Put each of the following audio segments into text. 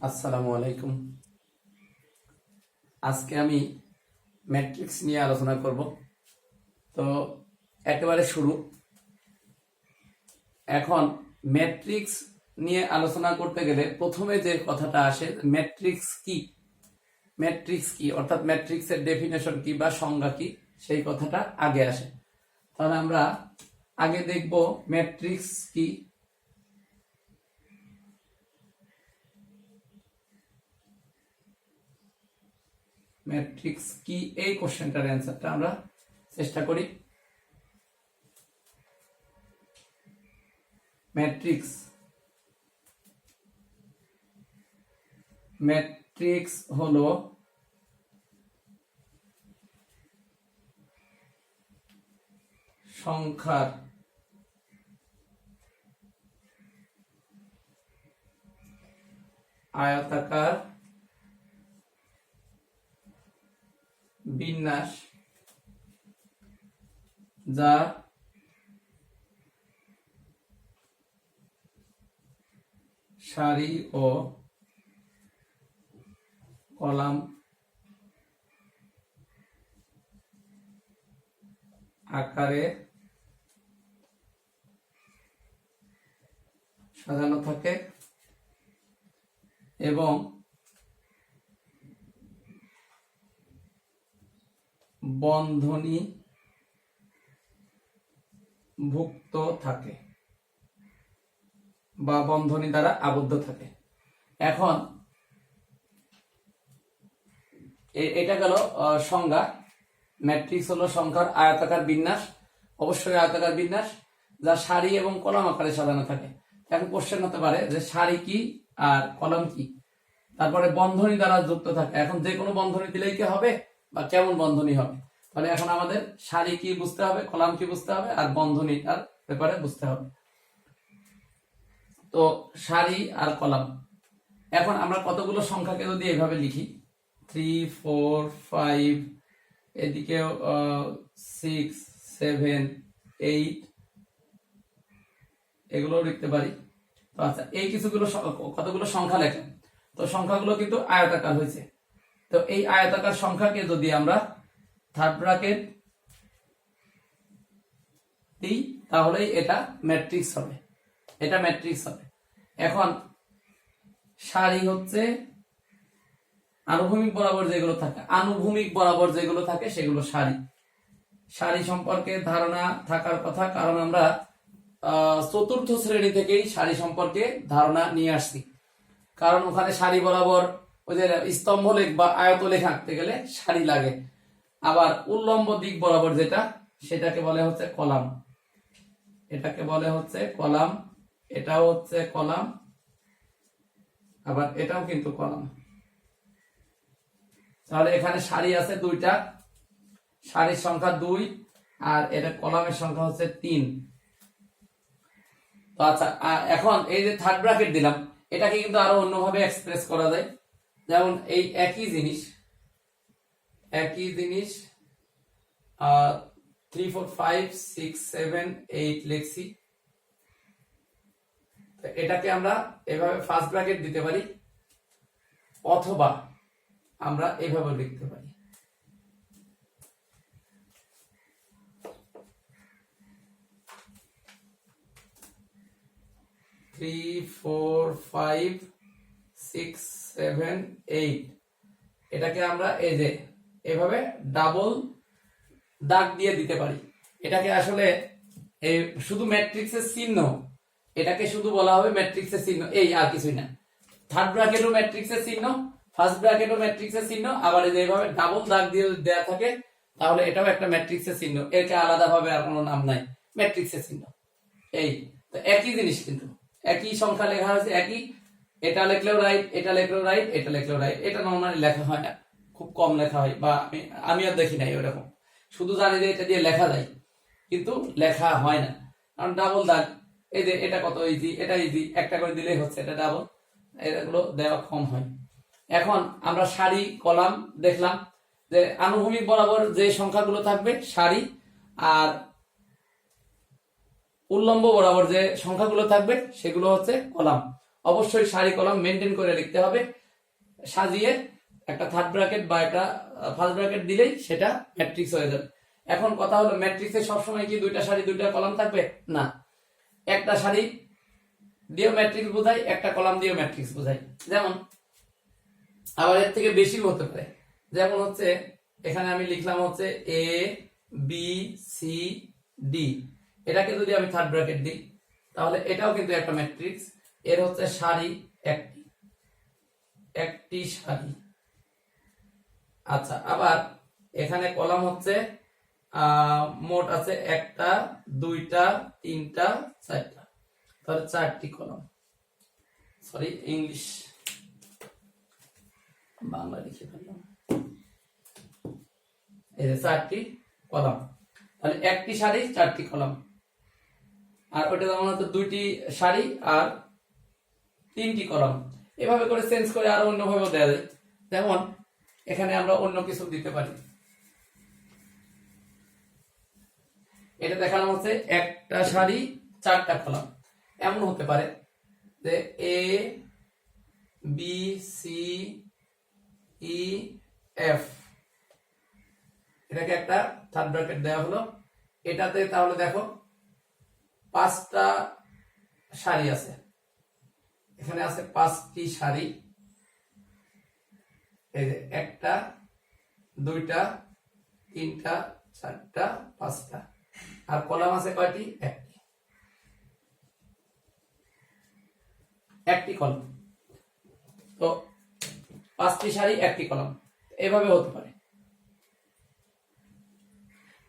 আসসালামু আলাইকুম। আজকে আমি ম্যাট্রিক্স নিয়ে আলোচনা করব। তো একেবারে শুরু। এখন ম্যাট্রিক্স নিয়ে আলোচনা করতে গেলে প্রথমে যে কথাটা আসে, ম্যাট্রিক্স কি, ম্যাট্রিক্স কি অর্থাৎ ম্যাট্রিক্সের ডেফিনেশন কি বা সংজ্ঞা কি, সেই কথাটা আগে আসে। তাহলে আমরা আগে দেখব ম্যাট্রিক্স কি। ম্যাট্রিক্স কি, এই কোশ্চেনটার অ্যান্সারটা আমরা চেষ্টা করি। ম্যাট্রিক্স ম্যাট্রিক্স হলো সংখ্যার আয়তাকার বিন্যাস যা সারি ও কলাম আকারে সাজানো থাকে এবং বন্ধনী ভুক্ত থাকে বা বন্ধনী দ্বারা আবদ্ধ থাকে। এখন এটা গেল সংজ্ঞা। ম্যাট্রিক্স হলো সংখ্যার আয়তাকার বিন্যাস, অবশ্যই আয়তাকার বিন্যাস, যা সারি এবং কলাম আকারে সাজানো থাকে। এখন কোশ্চেন হতে পারে যে সারি কি আর কলাম কি, তারপরে বন্ধনী দ্বারা যুক্ত থাকে। এখন যে কোনো বন্ধনী দিলেই কি হবে বা কেমন বন্ধনী হবে? তাহলে এখন আমাদের সারি কি বুঝতে হবে, কলাম কি বুঝতে হবে, আর বন্ধনীটার ব্যাপারে বুঝতে হবে। তো সারি আর কলাম, এখন আমরা কতগুলো সংখ্যাকে যদি এভাবে লিখি, 3 4 5, এদিকে 6 7 8, এগুলো লিখতে পারি। তো আচ্ছা, এই কিছুগুলো কতগুলো সংখ্যা লেখেন, তো সংখ্যাগুলো কিন্তু আয়তাকার হয়েছে। তো এই আয়তাকার সংখ্যাকে যদি আমরা থার্ড ব্র্যাকেট দিই তাহলেই এটা ম্যাট্রিক্স হবে, এটা ম্যাট্রিক্স হবে। এখন সারি হচ্ছে আনুভূমিক বরাবর যেগুলো থাকে, আনুভূমিক বরাবর যেগুলো থাকে সেগুলো সারি। সারি সম্পর্কে ধারণা থাকার কথা, কারণ আমরা চতুর্থ শ্রেণী থেকেই সারি সম্পর্কে ধারণা নিয়ে আসছি। কারণ ওখানে সারি বরাবর ওই যে স্তম্ভ লেখ বা আয়ত লেখ আঁকতে গেলে সারি লাগে। আবার উল্লম্ব দিক বরাবর যেটা, সেটাকে বলে হচ্ছে কলাম, এটাকে বলে হচ্ছে কলাম, এটাও হচ্ছে কলাম, আবার এটাও কিন্তু কলাম। তাহলে এখানে সারি আছে দুইটা, সারির সংখ্যা 2 আর এটা কলামের সংখ্যা হচ্ছে 3। তো আচ্ছা, এখন এই যে থার্ড ব্র্যাকেট দিলাম, এটাকে কিন্তু আরো অন্যভাবে এক্সপ্রেস করা যায়। যেমন এই একই জিনিস 3 4 5 6 7 8 লিখছি, এটাকে আমরা এভাবে ফার্স্ট ব্র্যাকেট দিতে পারি, অথবা আমরা এভাবে লিখতে পারি। Three, 4, 5, 6, 7, 8, এটাকে আমরা এই যে এভাবে ডাবল দাগ দিয়ে দিতে পারি। এটাকে আসলে শুধু ম্যাট্রিক্সের চিহ্ন, এটাকে শুধু বলা হবে ম্যাট্রিক্সের চিহ্ন, এই আর কিছুই না। থার্ড ব্র্যাকেটও ম্যাট্রিক্সের চিহ্ন, ফার্স্ট ব্র্যাকেটও ম্যাট্রিক্সের চিহ্ন, আবার এই যে এইভাবে ডাবল দাগ দিয়ে দেয়া থাকে, তাহলে এটাও একটা ম্যাট্রিক্সের চিহ্ন। এরকে আলাদাভাবে আর কোনো নাম নাই, ম্যাট্রিক্সের চিহ্ন। এই তো একই জিনিস, কিন্তু একই সংখ্যা লেখা হয়েছে, একই, এটা লিখলেও রাইট, এটা লিখলেও রাইট, এটা লিখলেও রাইট। এটা নর্মালি লেখা হয় না, খুব কম লেখা হয়, বা আমি আর দেখি নাই ওরকম। শুধু জানি যে এটা দিয়ে লেখা যায়, কিন্তু লেখা হয় না, কারণ ডাবল দাগ। এই যে এটা কত ইজি, এটা ইজি, একটা করে দিলেই হচ্ছে, এটা ডাবল, এগুলো দেওয়া কম হয়। এখন আমরা সারি কলাম দেখলাম, যে আনুভূমিক বরাবর যে সংখ্যাগুলো থাকবে সারি, আর উল্লম্ব বরাবর যে সংখ্যাগুলো থাকবে সেগুলো হচ্ছে কলাম। অবশ্যই সারি কলাম মেনটেন করে লিখতে হবে, সাজিয়ে একটা থার্ড ব্র্যাকেট বা একটা ফার্স্ট ব্র্যাকেট দিলেই সেটা ম্যাট্রিক্স হয়ে যাবে। এখন কথা হলো ম্যাট্রিক্সে সবসময় কি দুইটা সারি দুইটা কলাম থাকবে? না, একটা সারি দিয়েও ম্যাট্রিক্স বোঝায়, একটা কলাম দিয়েও ম্যাট্রিক্স বোঝায়। যেমন আবার এর থেকে বেশিও হতে পারে। যেমন হচ্ছে এখানে আমি লিখলাম হচ্ছে এ বি সি ডি, এটাকে যদি আমি থার্ড ব্র্যাকেট দিই তাহলে এটাও কিন্তু একটা ম্যাট্রিক্স। এর হচ্ছে সারি একটি, একটি সারি। আচ্ছা, আবার এখানে কলাম হচ্ছে মোট আছে একটা, দুইটা, তিনটা, চারটা, তাহলে চারটি কলাম। সরি, ইংলিশ বাংলা লিখে ফেললাম। এই যে চারটি কলাম, তাহলে একটি সারি চারটি কলাম। আর ওটা যেমন হচ্ছে দুইটি সারি আর তিনটি কলাম। এভাবে করে চেঞ্জ করে আরো অন্যভাবে দেওয়া যায়। যেমন এখানে আমরা অন্য কিছু দিতে পারি। এটা দেখালাম হচ্ছে একটা সারি চারটা কলাম। এমন হতে পারে যে A B C E F, এটাকে একটা থার্ড ব্র্যাকেট দেওয়া হলো। এটাতে তাহলে দেখো পাঁচটা সারি আছে, এখানে আছে পাঁচটি সারি। এই যে একটা, দুইটা, তিনটা, চারটা, পাঁচটা। আর কলাম আছে কয়টি? একটি, একটি কলাম। তো পাঁচটি সারি একটি কলাম, এভাবে হতে পারে।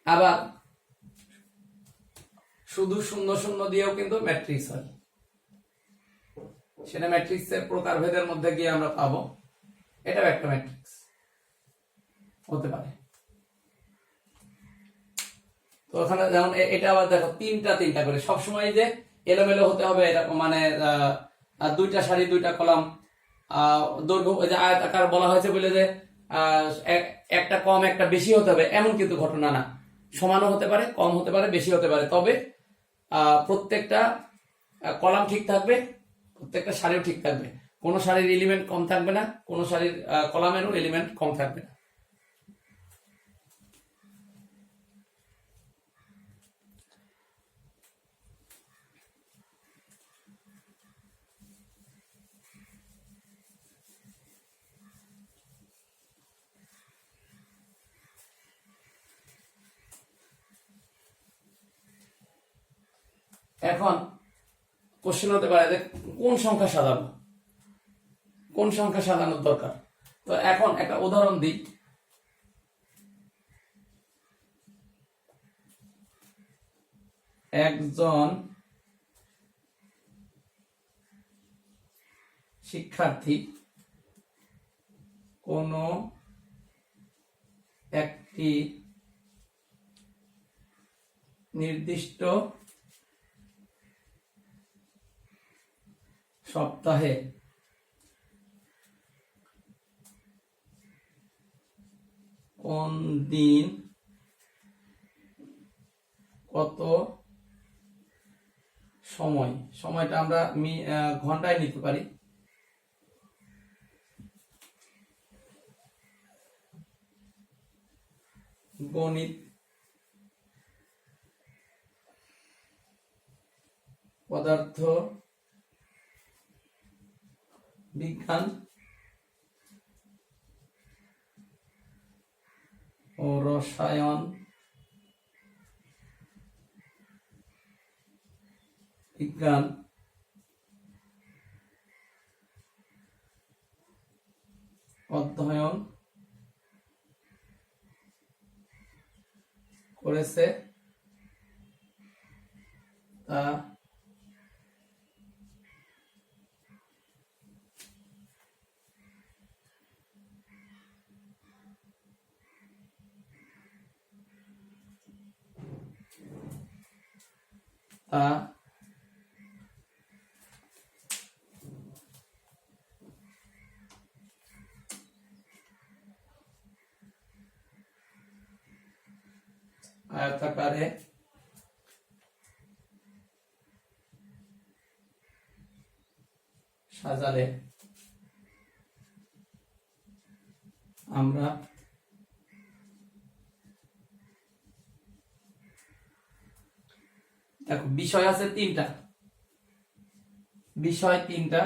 আবার শুধু শূন্য শূন্য দিয়েও কিন্তু ম্যাট্রিক্স হয়, সেটা ম্যাট্রিক্সের প্রকারভেদের মধ্যে গিয়ে আমরা পাবো। এটাও একটা ম্যাট্রিক্স হতে পারে। তো ওখানে যেমন এটা আবার দেখো তিনটা তিনটা করে, সবসময় যে এলোমেলো হতে হবে এরকম মানে দুইটা সারি দুইটা কলাম, দৈর্ঘ্য যে আয়তাকার বলা হয়েছে বলে যে একটা কম একটা বেশি হতে হবে এমন কিন্তু ঘটনা না। সমানও হতে পারে, কম হতে পারে, বেশি হতে পারে। তবে প্রত্যেকটা কলাম ঠিক থাকবে, প্রত্যেকটা সারিও ঠিক থাকবে। কোনো সারির এলিমেন্ট কম থাকবে না, কোনো সারির কলামেরও এলিমেন্ট কম থাকবে না। এখন কোশ্চেন হতে পারে যে কোন সংখ্যা সাজাবো, কোন সংখ্যা সাজানোর দরকার। তো এখন একটা উদাহরণ দিই। একজন শিক্ষার্থী কোন একটি নির্দিষ্ট সপ্তাহে কোন দিন কত সময়, সময়টা আমরা ঘন্টায় নিতে পারি, গণিত, পদার্থ বিজ্ঞান ও রসায়ন বিজ্ঞান অধ্যয়ন করেছে তা আয়তাকারে সাজালে আমরা দেখো বিষয় আছে তিনটা, বিষয় তিনটা,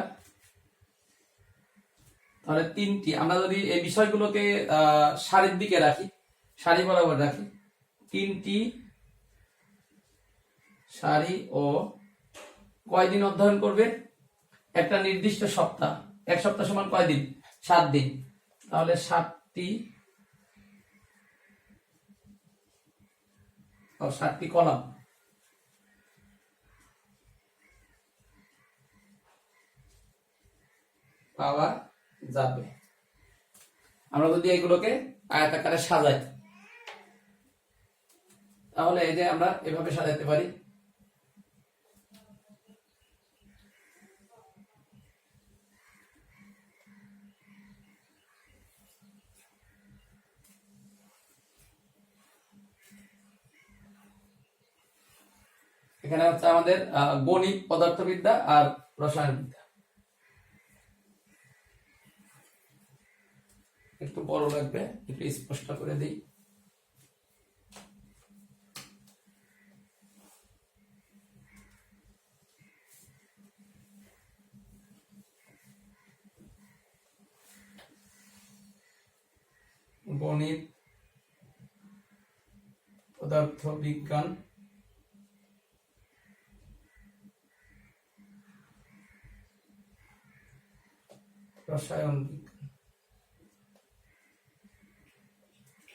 তাহলে তিনটি আমরা যদি এই বিষয়গুলোকে সারির দিকে রাখি, সারি বরাবর রাখি, তিনটি সারি ও কয়দিন অধ্যয়ন করবে? একটা নির্দিষ্ট সপ্তাহ। এক সপ্তাহ সমান কয় দিন? 7 দিন। তাহলে 7টি কলাম পাওয়া যাবে। আমরা যদি এগুলোকে আয়তাকারে সাজাই তাহলে এই যে আমরা এভাবে সাজাতে পারি। এখানে হচ্ছে আমাদের গণিত, পদার্থবিদ্যা আর রসায়নবিদ্যা। একটু বড় লাগবে, একটু স্পষ্ট করে দিই। গণিত, পদার্থবিজ্ঞান, রসায়ন বিজ্ঞান,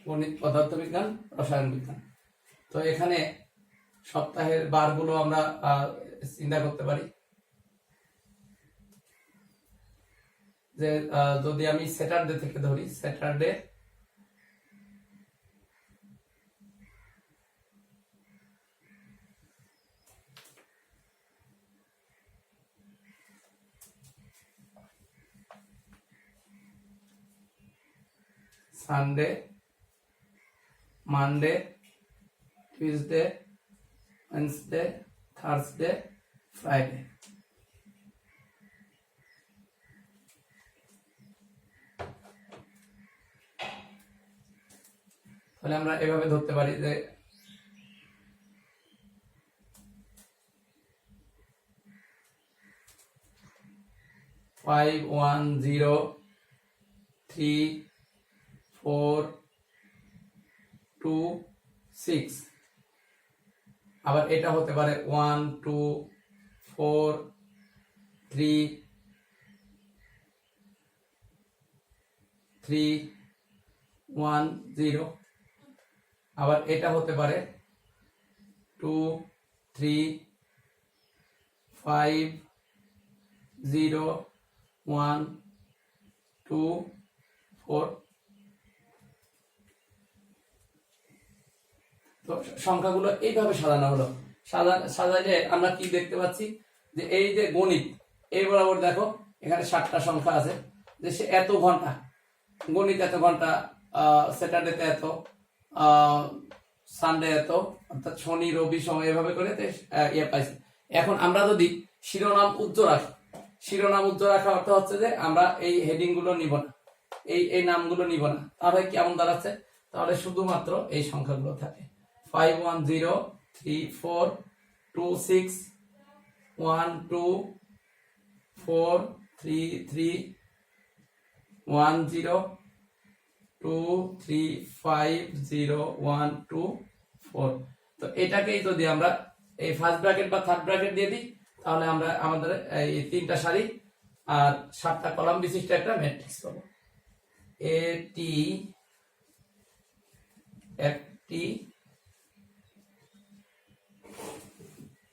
গণিত, পদার্থবিজ্ঞান, রসায়ন বিজ্ঞান। তো এখানে সপ্তাহের বারগুলো আমরা চিন্তা করতে পারি যে যদি আমি স্যাটারডে থেকে ধরি, Saturday, Sunday, Monday, Tuesday, Wednesday, Thursday, Friday. তাহলে আমরা এভাবে ধরতে পারি যে ফাইভ, 1, 0, 3, 4, 2, 6। আবার এটা হতে পারে 1, 2, 4, 3, 1, 0। আবার এটা হতে পারে 2, 3, 5, 0, 1, 2, 4। তো সংখ্যাগুলো এইভাবে সাজানো হলো। সাজাইলে আমরা কি দেখতে পাচ্ছি যে এই যে গণিত, এই বরাবর দেখো এখানে 7টা সংখ্যা আছে, যে সে এত ঘন্টা গণিত, এত ঘন্টা, স্যাটারডেতে এত, সানডে এত, অর্থাৎ শনি রবি সময় এভাবে করে ইয়ে পাইছি। এখন আমরা যদি শিরোনাম উচ্চ রাখি, শিরোনাম উচ্চ রাখা অর্থ হচ্ছে যে আমরা এই হেডিং গুলো নিব না, এই নামগুলো নিব না। তাহলে কেমন দাঁড়াচ্ছে? তাহলে শুধুমাত্র এই সংখ্যাগুলো থাকে 5, 1, 0, 3, 4, 2, 6, 1, 2, 4, 3, 3, 1, 0, 2, 3, 5, 0, 1, 2, 4। তো এটাকেই যদি আমরা এই ফার্স্ট ব্র্যাকেট বা থার্ড ব্র্যাকেট দিয়ে দিই তাহলে আমরা আমাদের এই 3টা সারি আর 7টা কলাম বিশিষ্ট একটা ম্যাট্রিক্স পাবো। এটি একটি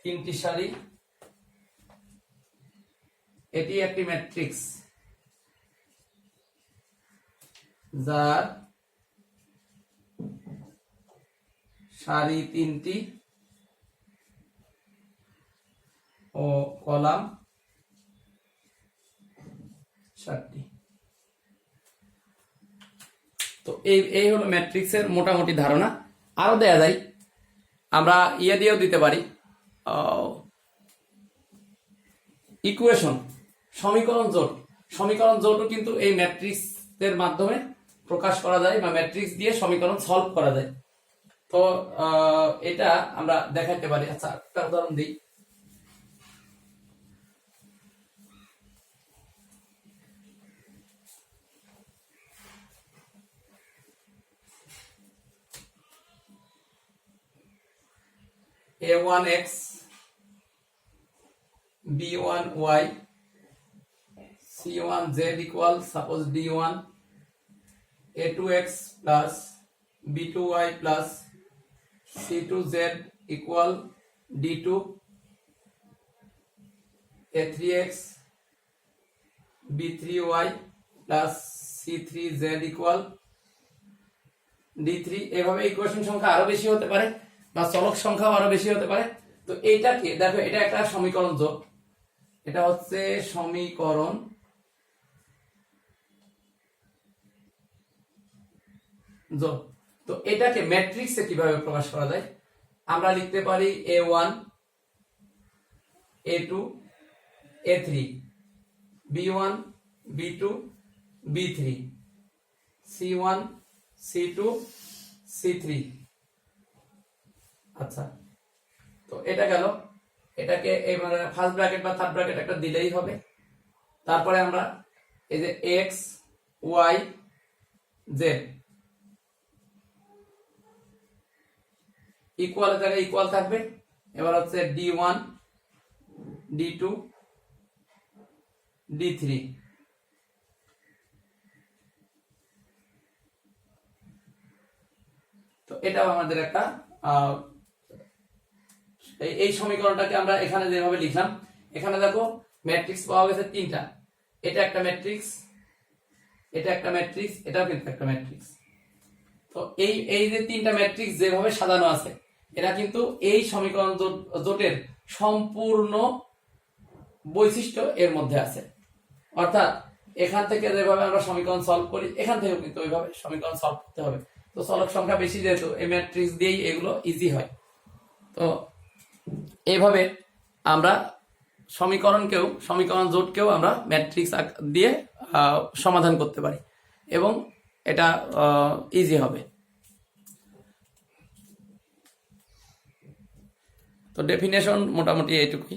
3টি সারি, এটি একটি ম্যাট্রিক্স যার সারি 3টি ও কলাম 7টি। তো এই হলো ম্যাট্রিক্সের মোটামুটি ধারণা। আরো দেয়া যায়, আমরা দিয়েও দিতে পারি, ইকুয়েশন। সমীকরণ জোট, সমীকরণ জোটও কিন্তু এই ম্যাট্রিক্স এর মাধ্যমে প্রকাশ করা যায় বা ম্যাট্রিক্স দিয়ে সমীকরণ সলভ করা যায়। তো এটা আমরা দেখাতে পারি। আচ্ছা, একটা উদাহরণ দিই। a1x b1y c1z equal suppose d1, a2x plus b2y plus c2z equal d2, a3x b3y plus c3z equal d3। এভাবে ইকুয়েশন সংখ্যা আরো বেশি হতে পারে বা চলক সংখ্যাও আরো বেশি হতে পারে। তো এইটাকে দেখো, এটা একটা সমীকরণ জোট, এটা হচ্ছে সমীকরণ জোট। তো এটাকে ম্যাট্রিক্সে কিভাবে প্রকাশ করা যায়? আমরা লিখতে পারি a1 a2 a3 b1 b2 b3 c1 c2 c3। আচ্ছা, তো এটা গেল। এটাকে এবারে ফার্স্ট ব্র্যাকেট বা থার্ড ব্র্যাকেট একটা দিলেই হবে। তারপরে আমরা এই যে x y z ইকুয়াল জায়গায় ইকুয়াল থাকবে। এবার হচ্ছে d1 d2 d3। তো এটাও আমাদের একটা এই সমীকরণটাকে আমরা এখানে যেভাবে লিখলাম, এখানে দেখো ম্যাট্রিক্স পাওয়া গেছে তিনটা। এটা একটা ম্যাট্রিক্স, এটা একটা ম্যাট্রিক্স, এটাও কিন্তু একটা ম্যাট্রিক্স। তো এই যে তিনটা ম্যাট্রিক্স যেভাবে সাজানো আছে, এরা কিন্তু এই সমীকরণ জোটের সম্পূর্ণ বৈশিষ্ট্য এর মধ্যে আছে। অর্থাৎ এখান থেকে যেভাবে আমরা সমীকরণ সলভ করি, এখান থেকেও কিন্তু ওইভাবে সমীকরণ সলভ করতে হবে। তো চলক সংখ্যা বেশি যেহেতু, এই ম্যাট্রিক্স দিয়েই এগুলো ইজি হয়। তো এইভাবে আমরা সমীকরণ জোটকেও আমরা ম্যাট্রিক্স দিয়ে সমাধান করতে পারি এবং এটা ইজি হবে। তো ডেফিনেশন মোটামুটি এইটুকুই।